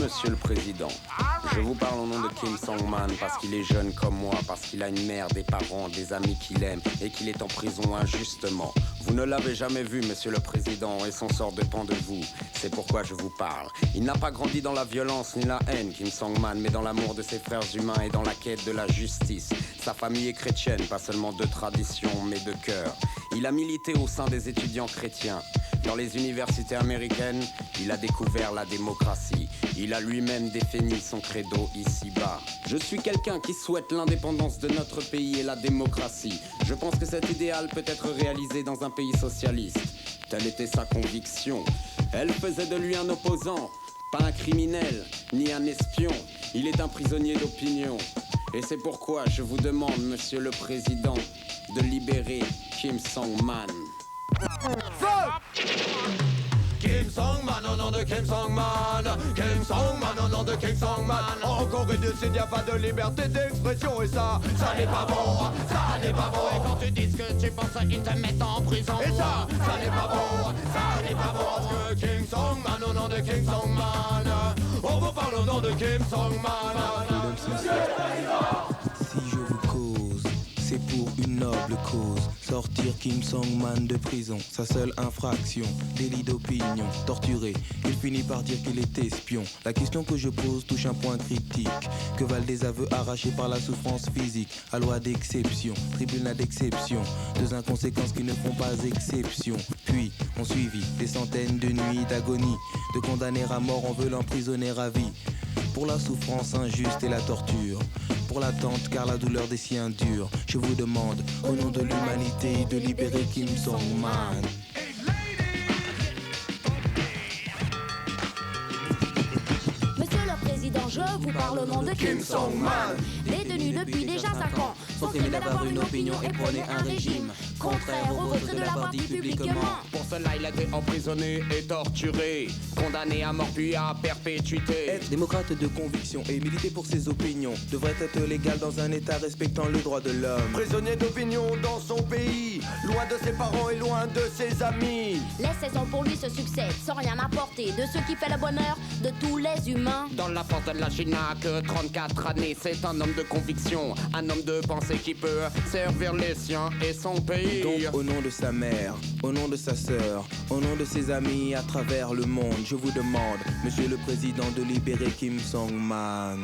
Monsieur le Président. Je vous parle au nom de Kim Song-man parce qu'il est jeune comme moi, parce qu'il a une mère, des parents, des amis qu'il aime et qu'il est en prison injustement. Vous ne l'avez jamais vu, Monsieur le Président, et son sort dépend de vous. C'est pourquoi je vous parle. Il n'a pas grandi dans la violence ni la haine, Kim Song-man, mais dans l'amour de ses frères humains et dans la quête de la justice. Sa famille est chrétienne, pas seulement de tradition, mais de cœur. Il a milité au sein des étudiants chrétiens. Dans les universités américaines, il a découvert la démocratie. Il a lui-même défini son credo ici-bas. Je suis quelqu'un qui souhaite l'indépendance de notre pays et la démocratie. Je pense que cet idéal peut être réalisé dans un pays socialiste. Telle était sa conviction. Elle faisait de lui un opposant, pas un criminel, ni un espion. Il est un prisonnier d'opinion. Et c'est pourquoi je vous demande, Monsieur le Président, de libérer Kim Song-man. Kim Song-man, au nom de Kim Song-man. Kim Song-man, au nom de Kim Song-man. Encore une décennie, y'a pas de liberté d'expression. Et ça n'est pas bon, ça n'est pas bon. Et quand tu dis ce que tu penses, ils te mettent en prison. Et ça n'est pas bon, ça n'est pas bon. Parce que Kim Song-man, au nom de Kim Song-man, on vous parle au nom de Kim Song-man. Si je vous cause, c'est pour une noble cause. Sortir Kim Song-man de prison, sa seule infraction, délit d'opinion, torturé, il finit par dire qu'il est espion. La question que je pose touche un point critique. Que valent des aveux arrachés par la souffrance physique? À loi d'exception, tribunal d'exception, deux inconséquences qui ne font pas exception. Puis ont suivi des centaines de nuits d'agonie, de condamner à mort, on veut l'emprisonner à vie. Pour la souffrance injuste et la torture, pour l'attente car la douleur des siens dure, je vous demande au nom de l'humanité de libérer Kim Song-man. Monsieur le Président, je vous parle au nom de Kim Song-man. Détenu depuis déjà 5 ans, son crime est d'avoir une opinion et prôner un régime contraire au vote de la partie publiquement. Pour cela, il a été emprisonné et torturé, condamné à mort puis à perpétuité. Être démocrate de conviction et militer pour ses opinions devrait être légal dans un état respectant le droit de l'homme. Prisonnier d'opinion dans son pays, loin de ses parents et loin de ses amis. Les saisons pour lui se succèdent sans rien apporter de ce qui fait le bonheur de tous les humains. Dans la force de la Chine, que 34 années, c'est un homme de conviction, un homme de pensée qui peut servir les siens et son pays. Donc au nom de sa mère, au nom de sa sœur, au nom de ses amis à travers le monde, je vous demande, Monsieur le Président, de libérer Kim Song-man.